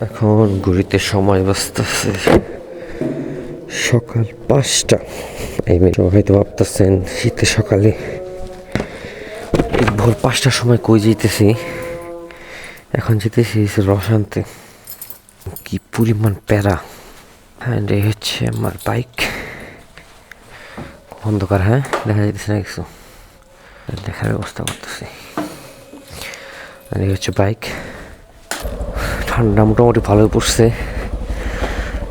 এখন ঘুরিতে সময় বাজতেছে সকাল 5টা। এই মেয়েটা হয়তো ভাবতেছেন শীতের সকালে ভোর 5টার সময় কই যেতেছি। এখন যেতেছি রস আনতে। কি পরিমাণ প্যারা। অ্যান্ড এই হচ্ছে আমার বাইক। অন্ধকার, হ্যাঁ দেখা যাইতেছে না কিছু, দেখার ব্যবস্থা করতেছি। আর এই হচ্ছে বাইক। ঠান্ডা মোটামুটি ভালোই পড়ছে।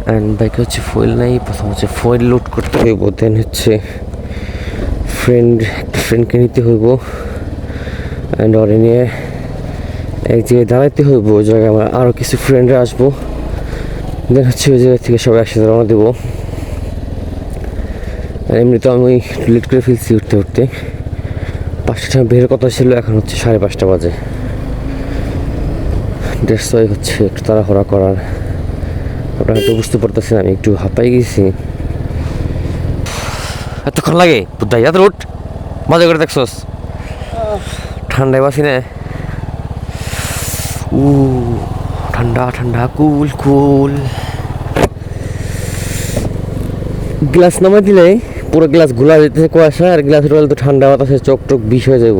অ্যান্ড বাইকে হচ্ছে ফুয়েল নাই। প্রথম হচ্ছে ফুয়েল লোড করতে হইব, দেন হচ্ছে একটা ফ্রেন্ডকে নিতে হইব। অ্যান্ড ওরে নিয়ে এক জায়গায় দাঁড়াইতে হইব, ওই জায়গায় আমার আরও কিছু ফ্রেন্ডরা আসবো। দেন হচ্ছে ওই জায়গা থেকে সবাই একসাথে রওনা দেবো। এমনি তো আমি লেট করে ফেলছি উঠতে উঠতে। 5টার সময় বের কথা ছিল, এখন হচ্ছে 5:30 বাজে। দেড়শোই হচ্ছে একটু তাড়াহুড়া করার। ওটা হয়তো বুঝতে পারতেছি না, আমি একটু হাঁপাই গেছি। এতক্ষণ লাগে বুদ্ধাই এত রুট মজা করে দেখছোস? ঠান্ডায় বাসি না। ঠান্ডা ঠান্ডা কুল কুল। গ্লাস নামাই দিলে পুরো গ্লাস ঘোলা যেতেছে কুয়াশা, আর গ্লাস রোল তো ঠান্ডা বাতাসে চোখ টোক বিষ হয়ে যাব।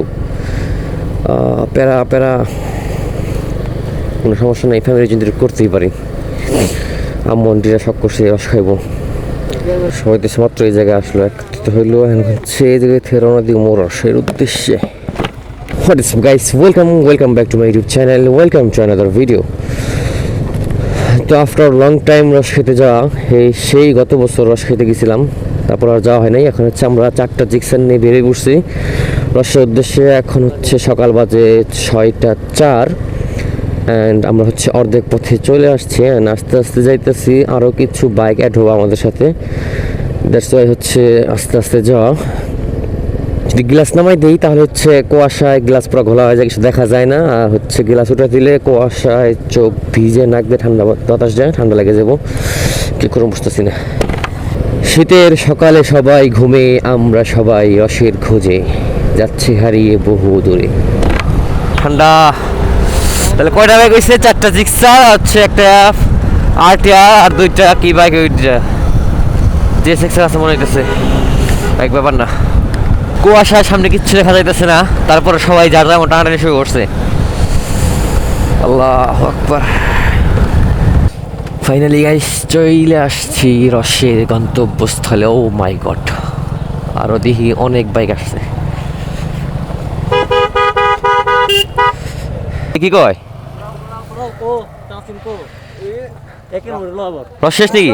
প্যারা প্যারা। কোনো সমস্যা নেই, ফ্যামিলি যদি করতেই পারি। আম্মু আন্টিরা শখ করছে রস খাইব। সবাই তো মাত্র এই জায়গায় আসলো, একত্রিত হইলো। হচ্ছে এই জায়গায় থেকে রওনা দিব রসের উদ্দেশ্যে। What is up guys, welcome back to my YouTube channel, welcome to another video. তো আফটার লং টাইম রস খেতে যাওয়া, সেই গত বছর রস খেতে গেছিলাম, তারপর আর যাওয়া হয় নাই। এখন হচ্ছে আমরা 4টা জিকসান নিয়ে বেরিয়ে পড়ছি রসের উদ্দেশ্যে। এখন হচ্ছে সকাল বাজে 6:04 অ্যান্ড আমরা হচ্ছে অর্ধেক পথে চলে আসছি। অ্যান্ড আস্তে আস্তে যাইতেছি, আরও কিছু বাইক অ্যাড হবো আমাদের সাথে। দ্যাটস ওয়াই হচ্ছে আস্তে আস্তে যাওয়া। যদি গ্লাস নামাই দিই তাহলে হচ্ছে কুয়াশায় গ্লাস পুরো ঘোলা হয়ে যায়, কিছু দেখা যায় না। আর হচ্ছে গ্লাস উঠে দিলে কুয়াশায় চোখ ভিজে, নাক দিয়ে ঠান্ডা বাতাস যায়, ঠান্ডা লেগে যাবো। কি করে বুঝতেছি না। শীতের সকালে সবাই ঘুমে, আমরা সবাই রসের খোঁজে, যাচ্ছি হারিয়ে বহু দূরে। ঠান্ডা। তাহলে কয়টা বাইক হয়েছে? 4টা জিক্সার হচ্ছে, একটা আরটিআর আর 2টা কি বাইক, যে সেক্সার আছে মনে হইতেছে। বাইক ব্যাপার না। কুয়াশার সামনে কিচ্ছু দেখা যাইতেছে না, তারপরে সবাই যার যার টানাটানি শুরু করছে। আল্লাহু আকবার। ফাইনালি গাইস চলে আসছি রসের গন্তব্যস্থলে। ও মাই গড, আরো দেখি অনেক বাইক আসছে। কি কয় রস শেষ নাকি?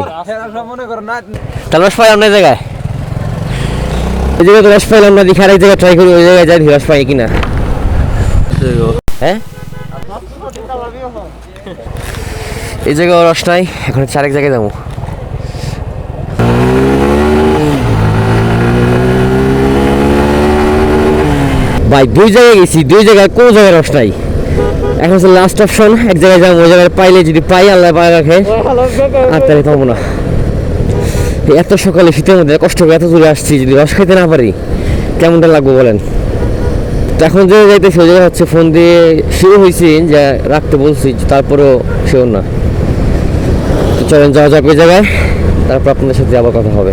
তাহলে রস পাইলাম না জায়গায়, ওই জায়গায় তো রস পাইলাম না। দেখি আরেক জায়গায় ট্রাই করি, ওই জায়গায় যাই রস পাই কিনা। হ্যাঁ এই জায়গায় রস নাই, এখন হচ্ছে আরেক জায়গায় যাবো। ভাই 2 জায়গায় গেছি, 2 জায়গায় কোনো জায়গায় রস নাই। এখন হচ্ছে লাস্ট অপশন, এক জায়গায় যাবো। ওই জায়গায় পাইলে, যদি পাই আল্লাহ পায় রাখে, আর তাহলে পাবো না। এত সকালে শীতের মধ্যে কষ্ট করে এত দূরে আসছি, যদি রস খাইতে না পারি কেমনটা লাগবো বলেন? তো এখন যে যাইতেছি ওই জায়গায় হচ্ছে ফোন দিয়ে শিওর হয়েছি যে রাখতে বলছি, তারপরেও শিওর না। তো চলেন যাওয়া যাক ওই জায়গায়, তারপর আপনাদের সাথে আবার কথা হবে।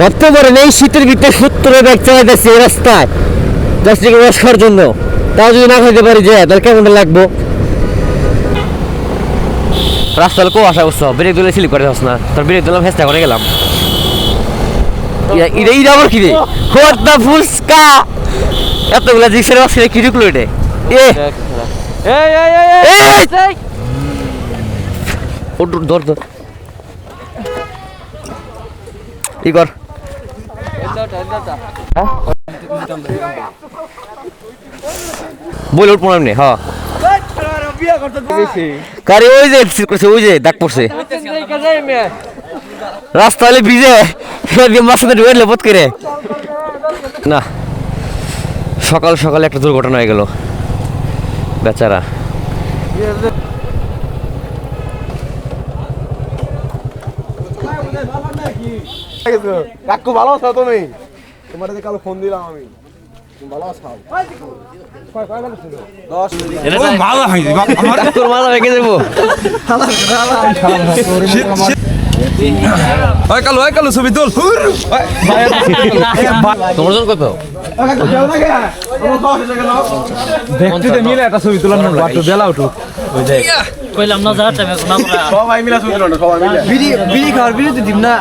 ভাবতে পারেন এই শীতের ভিতরে 70 ব্যাগ চালাইতেছি এই রাস্তায় জাস্ট রস খাওয়ার জন্য। তাও যদি না খাইতে পারি যে তাহলে কেমনটা লাগবো? রাস্তা হলো কুয়াশা, বুঝছো? ব্রেক দিলে স্লিপ করে যাস না, তোর ব্রেক দিলাম ফেস্টা করে গেলাম। এটা আবার কি রে? হোয়াট দ্য ফুলস্কা! এতগুলা জিক্সের বাক্সে কি ঢুকলো এটা? ধর ধর ই কর। বলে উঠবো না। হ্যাঁ কারে ওই যে করছে, ওই যে দাগ পড়ছে রাস্তা হলে ভিজে মাঝখানে ঢুকে বোধ করে না। সকাল সকালে একটা দুর্ঘটনা হয়ে গেল, বেচারা। কাকু ভালো আছো তুমি? তোমার কাল ফোন দিলাম আমি। মালা হয়নি আমার তোর মাথা ভেঙে যাবো। ওই কালু ছবি তোল তোমার জন কত? দেখতে মিলে একটা ছবি তোলার নাম বেলা উঠুক কইলাম না যা টাইমে না সবাই মিলে ছবি তোলা সবাই মিলে বিড়ি খাওয়ার বিরতি দিম না।